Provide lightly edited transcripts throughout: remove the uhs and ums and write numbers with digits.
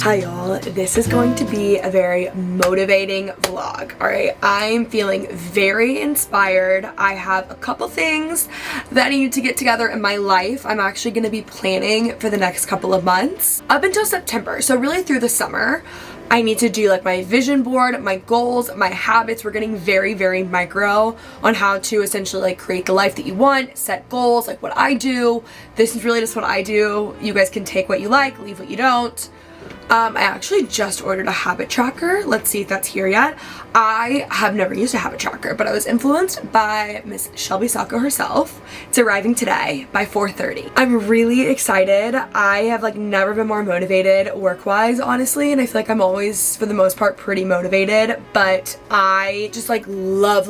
Hi y'all, this is going to be a very motivating vlog. Alright, I'm feeling very inspired. I have a couple things that I need to get together in my life. I'm actually going to be planning for the next couple of months up until September, so really through the summer. I need to do like my vision board, my goals, my habits. We're getting very, very micro on how to essentially like create the life that you want, set goals, like what I do. This is really just what I do. You guys can take what you like, leave what you don't. I actually just ordered a habit tracker. Let's see if that's here yet. I have never used a habit tracker, but I was influenced by Miss Shelby Sacco herself. It's arriving today by 4:30. I'm really excited. I have like never been more motivated work-wise, honestly, and I feel like I'm always, for the most part, pretty motivated, but I just like love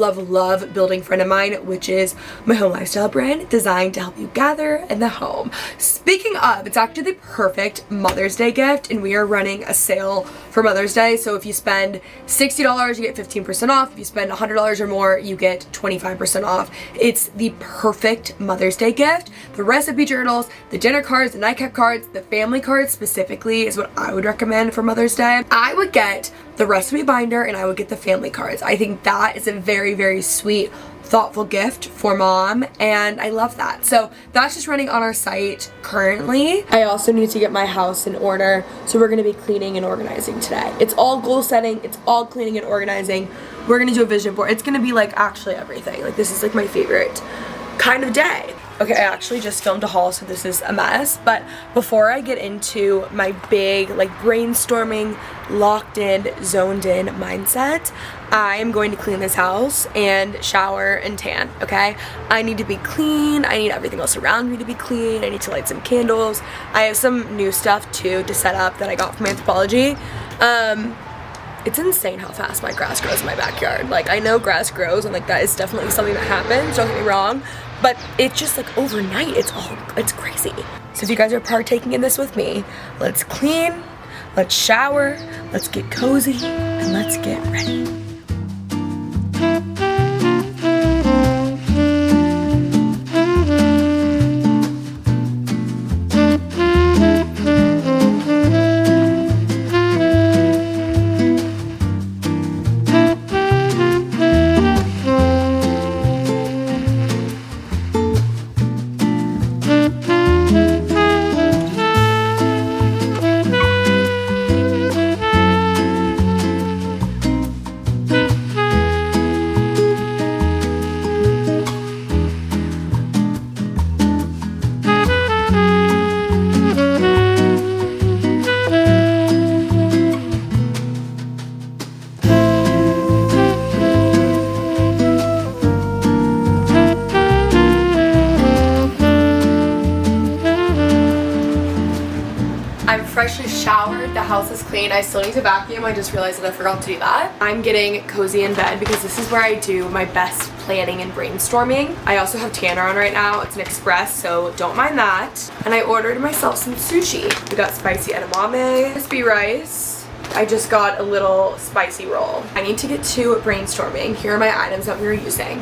building Friend of Mine, which is my home lifestyle brand designed to help you gather in the home. Speaking of, it's actually the perfect Mother's Day gift, and we are running a sale for Mother's Day. So if you spend $60, you get 15% off. If you spend $100 or more, you get 25% off. It's the perfect Mother's Day gift. The recipe journals, the dinner cards, the nightcap cards, the family cards specifically is what I would recommend for Mother's Day. I would get the recipe binder and I would get the family cards. I think that is a very, very sweet, thoughtful gift for mom, and I love that. So that's just running on our site currently. I also need to get my house in order, so we're gonna be cleaning and organizing today. It's all goal setting, it's all cleaning and organizing. We're gonna do a vision board. It's gonna be like actually everything. Like this is like my favorite kind of day. Okay, I actually just filmed a haul, so this is a mess, but before I get into my big like brainstorming, locked in, zoned in mindset, I am going to clean this house and shower and tan, okay? I need to be clean. I need everything else around me to be clean. I need to light some candles. I have some new stuff too to set up that I got from Anthropology. It's insane how fast my grass grows in my backyard. Like, I know grass grows and like that is definitely something that happens, don't get me wrong, but it's just like overnight, it's crazy. So if you guys are partaking in this with me, let's clean, let's shower, let's get cozy, and let's get ready. Freshly showered, the house is clean. I still need to vacuum. I just realized that I forgot to do that. I'm getting cozy in bed because this is where I do my best planning and brainstorming. I also have Tanner on right now. It's an express, so don't mind that. And I ordered myself some sushi. We got spicy edamame, crispy rice. I just got a little spicy roll. I need to get to brainstorming. Here are my items that we were using.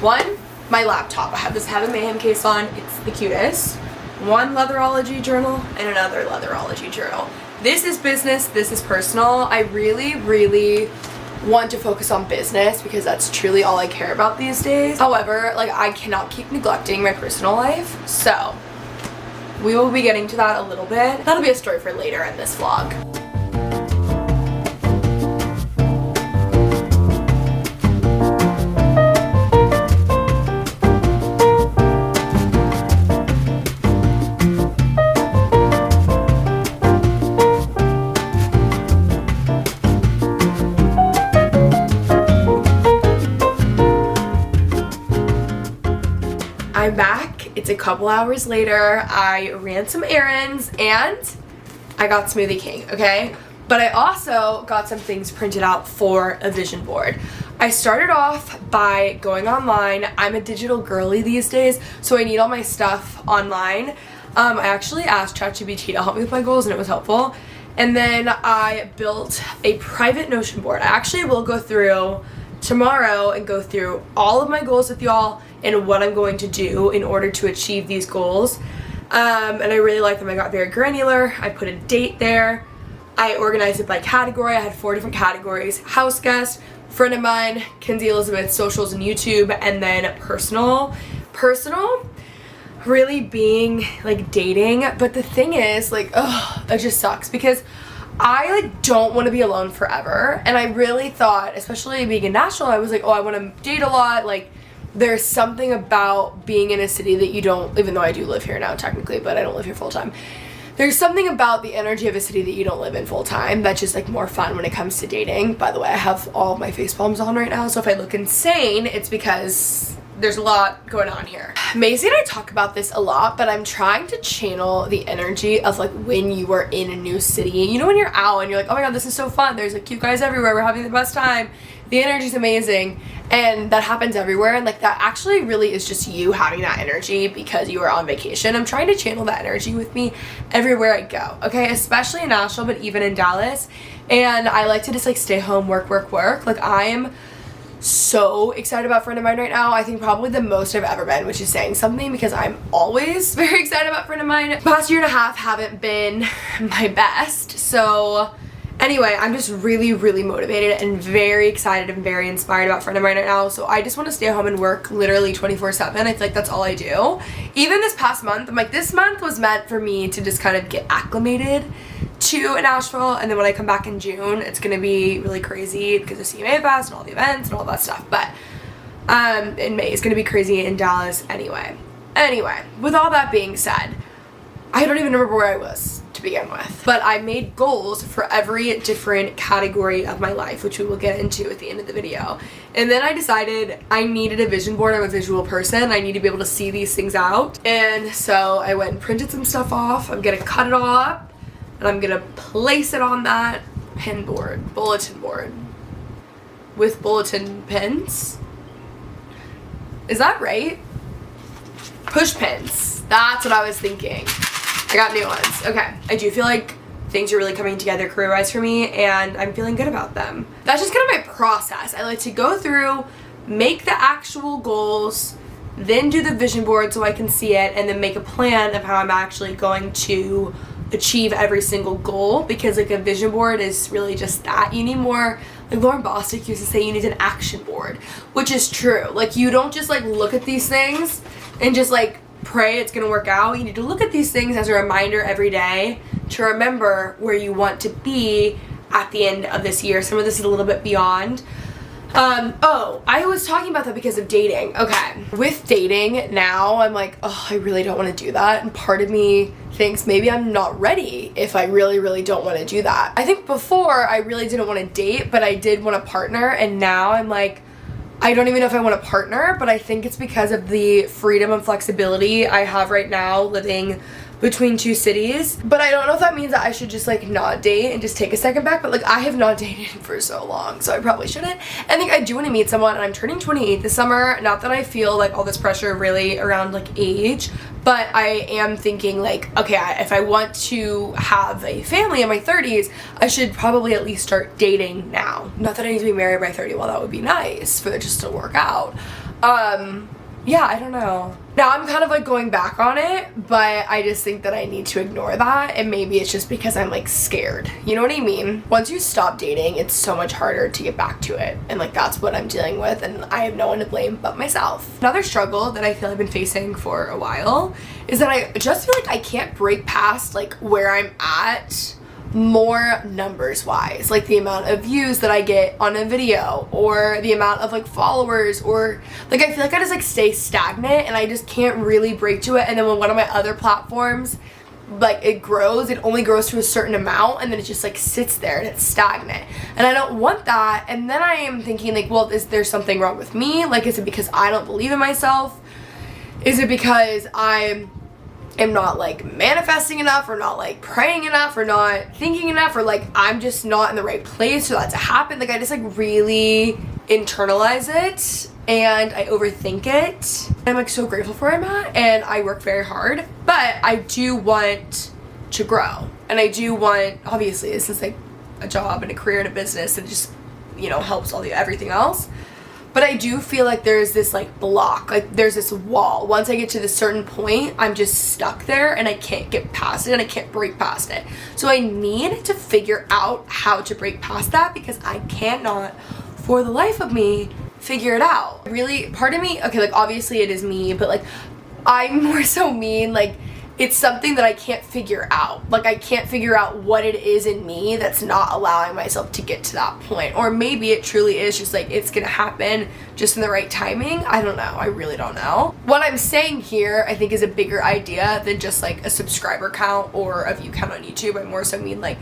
One, my laptop. I have this Heaven Mayhem case on. It's the cutest. One Leatherology journal and another Leatherology journal. This is business, this is personal. I really want to focus on business because that's truly all I care about these days. However, like I cannot keep neglecting my personal life, so we will be getting to that a little bit. That'll be a story for later in this vlog. I'm back. It's a couple hours later. I ran some errands and I got Smoothie King, okay? But I also got some things printed out for a vision board. I started off by going online. I'm a digital girly these days, so I need all my stuff online. I actually asked ChatGPT to help me with my goals and it was helpful. And then I built a private Notion board. I actually will go through tomorrow and go through all of my goals with y'all and what I'm going to do in order to achieve these goals. And I really like them. I got very granular. I put a date there. I organized it by category. I had 4 different categories: house guest, friend of mine, Kenzie Elizabeth, socials and YouTube, and then personal. Personal really being like dating, but the thing is, like, it just sucks because I like don't want to be alone forever. And I really thought, especially being in Nashville, I was like, oh, I want to date a lot. Like, there's something about being in a city that you don't, even though I do live here now technically, but I don't live here full time. There's something about the energy of a city that you don't live in full time that's just like more fun when it comes to dating. By the way, I have all of my face palms on right now, so if I look insane, it's because there's a lot going on here. Maisie and I talk about this a lot, but I'm trying to channel the energy of like when you are in a new city. You know, when you're out and you're like, oh my god, this is so fun. There's like cute guys everywhere. We're having the best time. The energy's amazing. And that happens everywhere. And like that actually really is just you having that energy because you are on vacation. I'm trying to channel that energy with me everywhere I go. Okay, especially in Nashville, but even in Dallas. And I like to just like stay home, work. Like I'm so excited about Friend of Mine right now. I think probably the most I've ever been, which is saying something because I'm always very excited about Friend of Mine. The past year and a half haven't been my best. So anyway, I'm just really motivated and very excited and very inspired about Friend of Mine right now. So I just want to stay home and work literally 24/7. I feel like that's all I do. Even this past month, I'm like, this month was meant for me to just kind of get acclimated to Nashville, and then when I come back in June, it's gonna be really crazy because of CMA Fest and all the events and all that stuff. But in May, it's gonna be crazy in Dallas anyway. Anyway, with all that being said, I don't even remember where I was to begin with, but I made goals for every different category of my life, which we will get into at the end of the video. And then I decided I needed a vision board. I'm a visual person. I need to be able to see these things out. And so I went and printed some stuff off. I'm gonna cut it all up and I'm gonna place it on that bulletin board with bulletin pins. Is that right? Push pins. That's what I was thinking. I got new ones. Okay. I do feel like things are really coming together career-wise for me, and I'm feeling good about them. That's just kind of my process. I like to go through, make the actual goals, then do the vision board so I can see it, and then make a plan of how I'm actually going to achieve every single goal, because like a vision board is really just that. You need more, like Lauren Bostic used to say, you need an action board, which is true. Like you don't just like look at these things and just like pray it's gonna work out. You need to look at these things as a reminder every day to remember where you want to be at the end of this year. Some of this is a little bit beyond. I was talking about that because of dating. Okay, with dating now, I'm like, oh, I really don't want to do that. And part of me thinks maybe I'm not ready if I really don't want to do that. I think before I really didn't want to date, but I did want a partner. And now I'm like, I don't even know if I want a partner, but I think it's because of the freedom and flexibility I have right now living between 2 cities. But I don't know if that means that I should just like not date and just take a second back, but like I have not dated for so long, so I probably shouldn't. I think I do want to meet someone, and I'm turning 28 this summer. Not that I feel like all this pressure really around like age, but I am thinking like, okay, if I want to have a family in my 30s, I should probably at least start dating now. Not that I need to be married by 30, well that would be nice for it just to work out. Yeah, I don't know. Now I'm kind of like going back on it, but I just think that I need to ignore that, and maybe it's just because I'm like scared. You know what I mean? Once you stop dating, it's so much harder to get back to it, and like that's what I'm dealing with, and I have no one to blame but myself. Another struggle that I feel I've been facing for a while is that I just feel like I can't break past like where I'm at more numbers wise, like the amount of views that I get on a video, or the amount of like followers, or like I feel like I just like stay stagnant and I just can't really break to it. And then when one of my other platforms like it grows, it only grows to a certain amount, and then it just like sits there and it's stagnant, and I don't want that. And then I am thinking like, well, is there something wrong with me? Like, is it because I don't believe in myself? Is it because I'm not like manifesting enough, or not like praying enough, or not thinking enough, or like I'm just not in the right place for that to happen? Like I just like really internalize it and I overthink it. I'm like so grateful for where I'm at, and I work very hard, but I do want to grow, and I do want, obviously this is like a job and a career and a business, and just, you know, helps all the everything else. But I do feel like there's this like block, like there's this wall. Once I get to this certain point, I'm just stuck there and I can't get past it and I can't break past it. So I need to figure out how to break past that because I cannot, for the life of me, figure it out. Really, part of me, okay, like obviously it is me, but like I'm more so mean, like it's something that I can't figure out. Like I can't figure out what it is in me that's not allowing myself to get to that point. Or maybe it truly is just like it's gonna happen just in the right timing. I don't know. I really don't know. What I'm saying here I think is a bigger idea than just like a subscriber count or a view count on YouTube. I more so mean like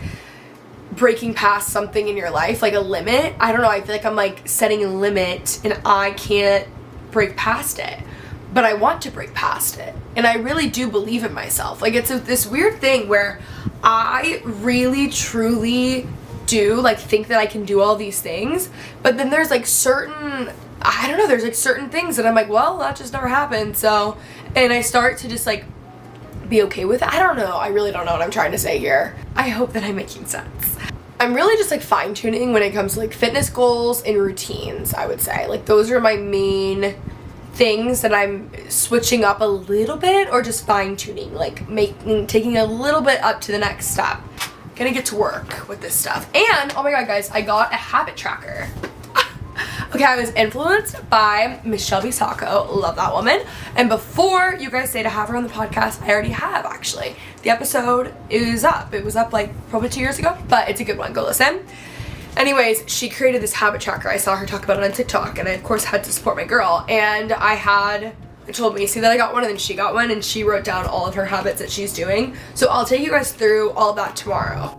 breaking past something in your life, like a limit. I don't know. I feel like I'm like setting a limit and I can't break past it. But I want to break past it. And I really do believe in myself. Like it's this weird thing where I really truly do like think that I can do all these things. But then there's like certain, I don't know, there's like certain things that I'm like, well, that just never happened. So, and I start to just like be okay with it. I don't know. I really don't know what I'm trying to say here. I hope that I'm making sense. I'm really just like fine tuning when it comes to like fitness goals and routines, I would say. Like those are my main things that I'm switching up a little bit or just fine-tuning, like taking a little bit up to the next step. Gonna get to work with this stuff. And oh my god guys, I got a habit tracker. Okay, I was influenced by Miss Shelby Sacco, love that woman, and before you guys say to have her on the podcast, I already have actually. The episode is up. It was up like probably 2 years ago, but it's a good one, go listen. Anyways, she created this habit tracker. I saw her talk about it on TikTok, and I of course had to support my girl. And I told Macy that I got one, and then she got one, and she wrote down all of her habits that she's doing. So I'll take you guys through all of that tomorrow.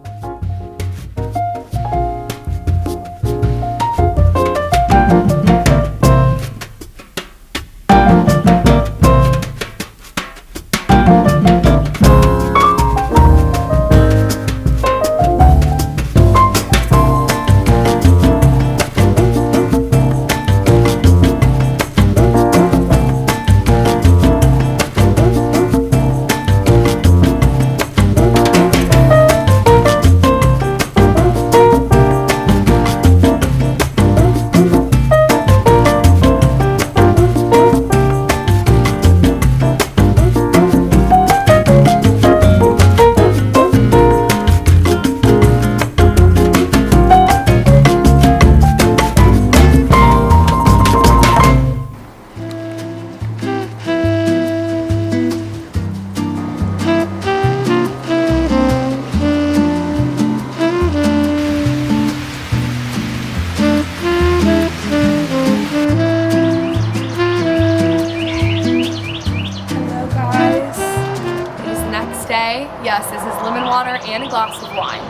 Yes, this is lemon water and a glass of wine.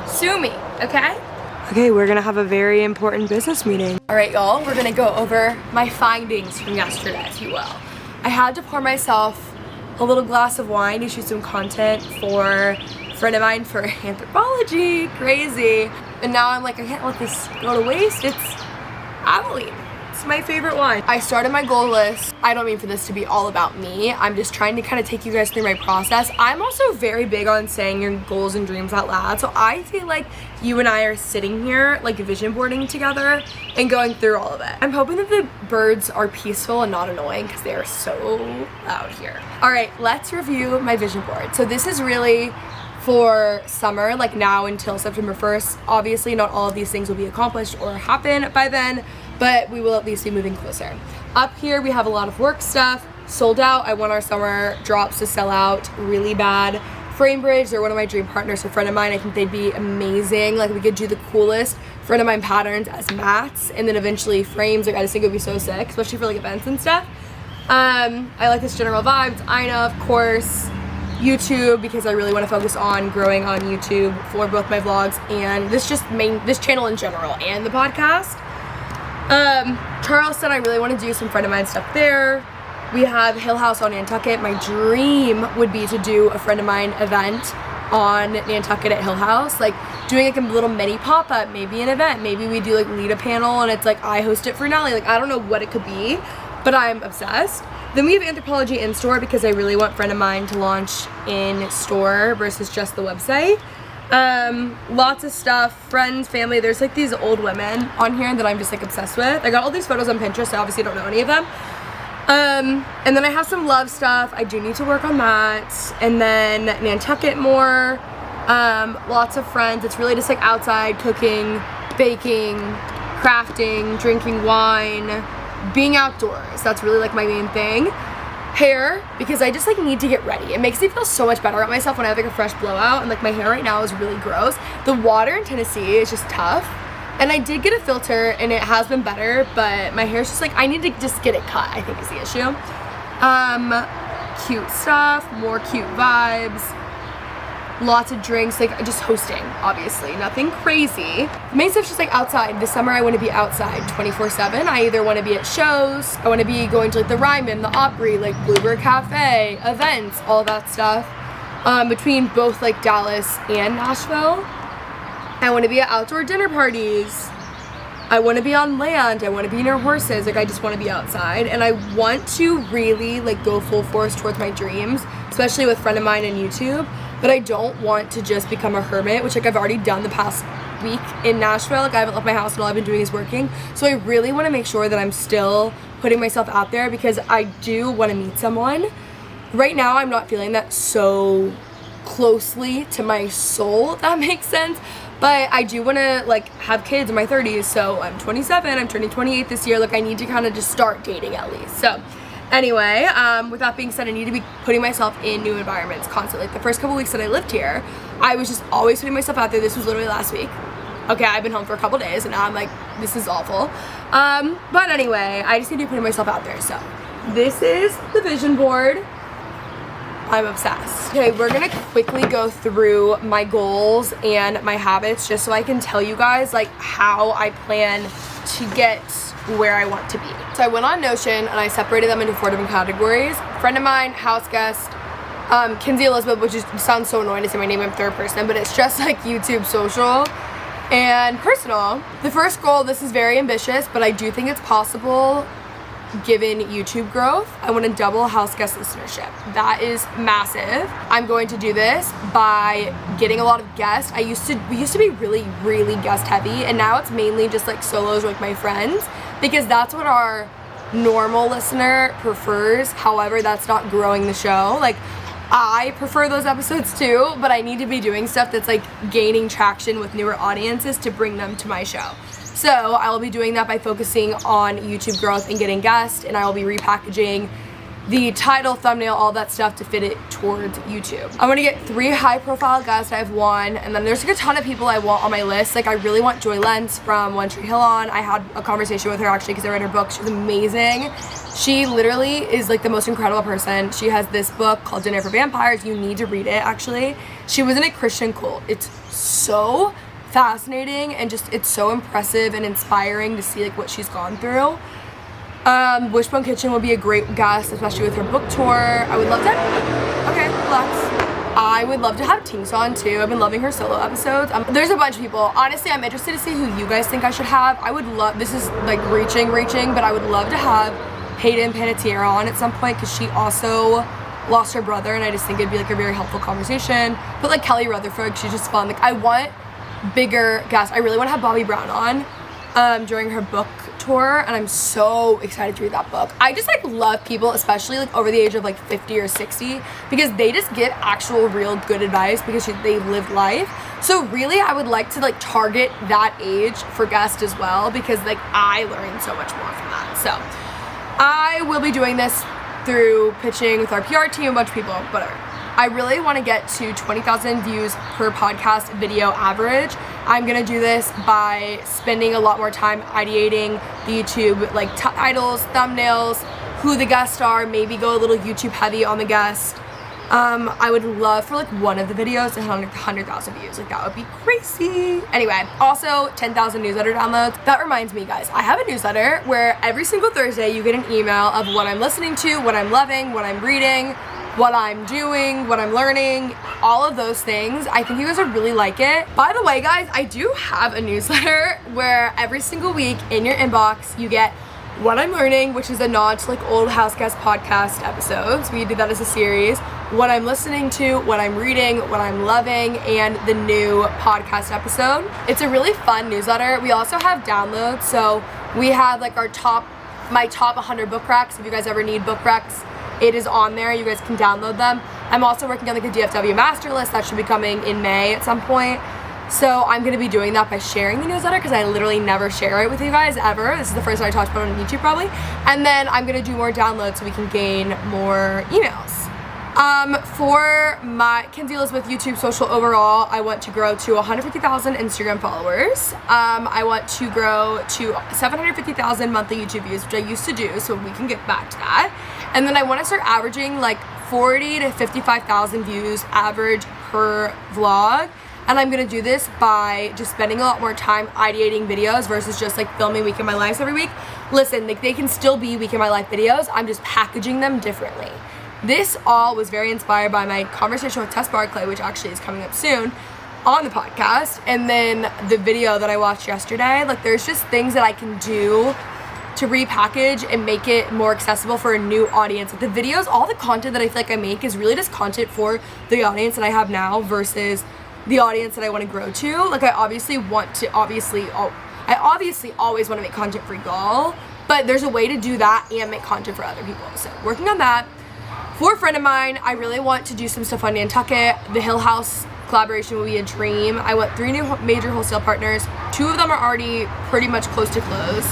Sue me, okay? Okay, we're gonna have a very important business meeting. All right, y'all, we're gonna go over my findings from yesterday, if you will. I had to pour myself a little glass of wine to shoot some content for a friend of mine for anthropology, crazy. And now I'm like, I can't let this go to waste. It's Abilene. It's my favorite wine. I started my goal list. I don't mean for this to be all about me. I'm just trying to kind of take you guys through my process. I'm also very big on saying your goals and dreams out loud. So I feel like you and I are sitting here like vision boarding together and going through all of it. I'm hoping that the birds are peaceful and not annoying because they are so loud here. All right, let's review my vision board. So this is really for summer, like now until September 1st. Obviously not all of these things will be accomplished or happen by then, but we will at least be moving closer. Up here we have a lot of work stuff. Sold out. I want our summer drops to sell out really bad. Frame Bridge, they're one of my dream partners, a friend of mine. I think they'd be amazing. Like we could do the coolest friend of mine patterns as mats and then eventually frames. Like I just think it would be so sick, especially for like events and stuff. I like this general vibes. Ina, of course. YouTube, because I really want to focus on growing on YouTube for both my vlogs and this channel in general and the podcast. Charleston, I really want to do some friend of mine stuff there. We have Hill House on Nantucket. My dream would be to do a friend of mine event on Nantucket at Hill House, like doing like a little mini pop-up, maybe an event. Maybe we do like lead a panel and it's like I host it for Nelly. Like I don't know what it could be, but I'm obsessed. Then we have Anthropology in store because I really want friend of mine to launch in store versus just the website. Lots of stuff, friends, family. There's like these old women on here that I'm just like obsessed with. I got all these photos on Pinterest. I obviously don't know any of them. And then I have some love stuff. I do need to work on that. And then Nantucket more. Lots of friends. It's really just like outside cooking, baking, crafting, drinking wine, being outdoors. That's really like my main thing. Hair, because I just like need to get ready. It makes me feel so much better about myself when I have like a fresh blowout, and like my hair right now is really gross. The water in Tennessee is just tough, and I did get a filter and it has been better, but my hair's just like, I need to just get it cut, I think is the issue. Cute stuff, more cute vibes, lots of drinks, like just hosting, obviously, nothing crazy. The main stuff's just like outside. This summer I want to be outside 24/7. I either want to be at shows, I want to be going to like the Ryman, the Opry, like Bluebird Cafe, events, all that stuff. Between both like Dallas and Nashville. I want to be at outdoor dinner parties. I want to be on land. I want to be near horses. Like I just want to be outside, and I want to really like go full force towards my dreams, especially with a friend of mine in YouTube. But I don't want to just become a hermit, which like I've already done the past week in Nashville. Like I haven't left my house and all I've been doing is working. So I really want to make sure that I'm still putting myself out there, because I do want to meet someone. Right now I'm not feeling that so closely to my soul, if that makes sense. But I do want to like have kids in my 30s. So I'm 27, I'm turning 28 this year. Like I need to kind of just start dating at least. So anyway, with that being said, I need to be putting myself in new environments constantly. Like the first couple weeks that I lived here, I was just always putting myself out there. This was literally last week. Okay, I've been home for a couple days and now I'm like, this is awful. But anyway, I just need to be putting myself out there. So this is the vision board. I'm obsessed. Okay, we're gonna quickly go through my goals and my habits just so I can tell you guys like how I plan to get where I want to be. So I went on Notion and I separated them into 4 different categories. Friend of mine, house guest, Kenzie Elizabeth, which sounds so annoying to say my name in third person, but it's just like YouTube, social, and personal. The first goal, this is very ambitious, but I do think it's possible given YouTube growth. I want to double house guest listenership. That is massive. I'm going to do this by getting a lot of guests. We used to be really, really guest heavy, and now it's mainly just like solos or like my friends, because that's what our normal listener prefers. However, that's not growing the show. Like I prefer those episodes too, but I need to be doing stuff that's like gaining traction with newer audiences to bring them to my show. So I will be doing that by focusing on YouTube growth and getting guests, and I will be repackaging the title, thumbnail, all that stuff to fit it towards YouTube. I want to get 3 high profile guests. I have 1, and then there's like a ton of people I want on my list. Like I really want Joy Lentz from One Tree Hill on. I had a conversation with her actually because I read her book. She's amazing. She literally is like the most incredible person. She has this book called Dinner for Vampires. You need to read it actually. She was in a Christian cult. It's so fascinating and just it's so impressive and inspiring to see like what she's gone through. Wishbone Kitchen will be a great guest, especially with her book tour. I would love to okay, relax. I would love to have Tinks on too. I've been loving her solo episodes. There's a bunch of people. Honestly, I'm interested to see who you guys think I should have. I would love, this is like reaching, but I would love to have Hayden Panettiere on at some point, because she also lost her brother, and I just think it'd be like a very helpful conversation. But like Kelly Rutherford, she's just fun. Like I want bigger guests. I really want to have Bobby Brown on during her book tour, and I'm so excited to read that book. I just like love people, especially like over the age of like 50 or 60, because they just get actual real good advice because they lived life. So really I would like to like target that age for guests as well, because like I learned so much more from that. So I will be doing this through pitching with our PR team, a bunch of people, whatever. I really want to get to 20,000 views per podcast video average. I'm going to do this by spending a lot more time ideating the YouTube like titles, thumbnails, who the guests are, maybe go a little YouTube heavy on the guest. I would love for like one of the videos to hit 100,000 views. Like that would be crazy. Anyway, also 10,000 newsletter downloads. That reminds me guys, I have a newsletter where every single Thursday you get an email of what I'm listening to, what I'm loving, what I'm reading, what I'm doing, what I'm learning, all of those things. I think you guys would really like it. By the way guys, I do have a newsletter where every single week in your inbox you get what I'm learning, which is a nod to like old house guest podcast episodes. We did that as a series. what I'm listening to, what I'm reading, what I'm loving, and the new podcast episode. It's a really fun newsletter. We also have downloads, so we have like my top 100 book recs. If you guys ever need book recs, it is on there. You guys can download them. I'm also working on like a DFW master list that should be coming in May at some point. So I'm going to be doing that by sharing the newsletter because I literally never share it with you guys ever. This is the first time I talked about it on YouTube probably. And then I'm going to do more downloads so we can gain more emails. For my Kenzie Elizabeth YouTube social overall, I want to grow to 150,000 Instagram followers. I want to grow to 750,000 monthly YouTube views, which I used to do, so we can get back to that. And then I want to start averaging like 40 to 55,000 views average per vlog. And I'm going to do this by just spending a lot more time ideating videos versus just like filming Week in My Life every week. Listen, like they can still be Week in My Life videos. I'm just packaging them differently. This all was very inspired by my conversation with Tess Barclay, which actually is coming up soon on the podcast. And then the video that I watched yesterday. Like there's just things that I can do to repackage and make it more accessible for a new audience. Like the videos, all the content that I feel like I make is really just content for the audience that I have now versus the audience that I want to grow to. Like I obviously always want to make content for y'all, but there's a way to do that and make content for other people. So working on that. For a friend of mine, I really want to do some stuff on Nantucket. The Hill House collaboration will be a dream. I want 3 new major wholesale partners. 2 of them are already pretty much close to close.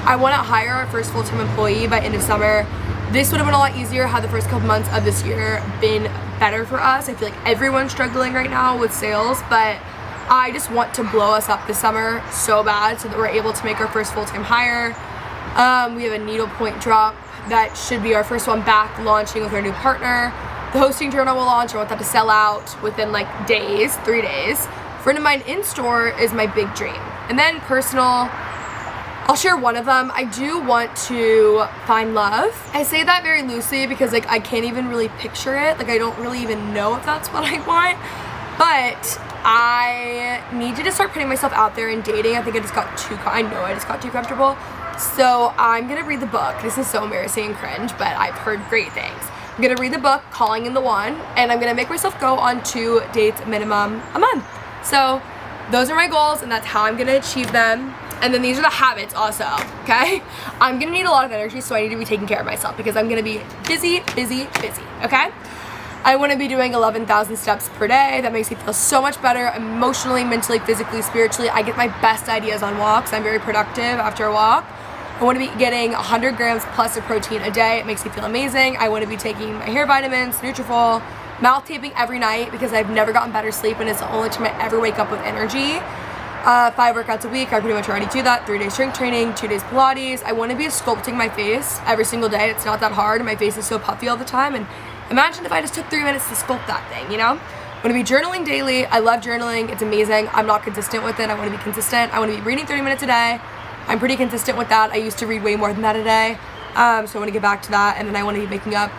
I want to hire our first full-time employee by end of summer. This would have been a lot easier had the first couple months of this year been better for us. I feel like everyone's struggling right now with sales, but I just want to blow us up this summer so bad so that we're able to make our first full-time hire. We have a needlepoint drop that should be our first one back, launching with our new partner. The hosting journal will launch. I want that to sell out within like days, 3 days. Friend of mine in store is my big dream. And then personal, I'll share one of them. I do want to find love. I say that very loosely because like I can't even really picture it. Like I don't really even know if that's what I want. But I need to just start putting myself out there in dating. I think I just got too comfortable. So I'm gonna read the book. This is so embarrassing and cringe, but I've heard great things. I'm gonna read the book, Calling in the One, and I'm gonna make myself go on 2 dates minimum a month. So those are my goals, and that's how I'm gonna achieve them. And then these are the habits also, okay? I'm gonna need a lot of energy, so I need to be taking care of myself because I'm gonna be busy, okay? I wanna be doing 11,000 steps per day. That makes me feel so much better emotionally, mentally, physically, spiritually. I get my best ideas on walks. I'm very productive after a walk. I want to be getting 100 grams plus of protein a day. It makes me feel amazing. I want to be taking my hair vitamins, Nutrafol, mouth taping every night because I've never gotten better sleep and it's the only time I ever wake up with energy. 5 workouts a week. I pretty much already do that. 3 days strength training, 2 days Pilates. I want to be sculpting my face every single day. It's not that hard. My face is so puffy all the time. And imagine if I just took 3 minutes to sculpt that thing, you know? I want to be journaling daily. I love journaling. It's amazing. I'm not consistent with it. I want to be consistent. I want to be reading 30 minutes a day. I'm pretty consistent with that. I used to read way more than that a day. So I want to get back to that. And then I want to be waking up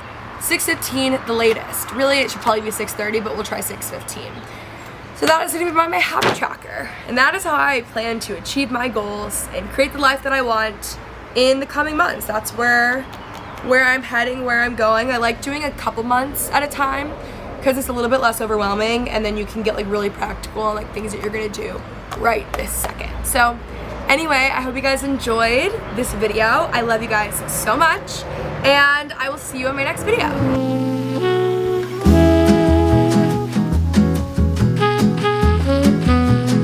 6:15 the latest. Really, it should probably be 6:30, but we'll try 6:15. So that is going to be my habit tracker. And that is how I plan to achieve my goals and create the life that I want in the coming months. That's where I'm heading, where I'm going. I like doing a couple months at a time because it's a little bit less overwhelming, and then you can get like really practical on like things that you're going to do right this second. So anyway, I hope you guys enjoyed this video. I love you guys so much, and I will see you in my next video.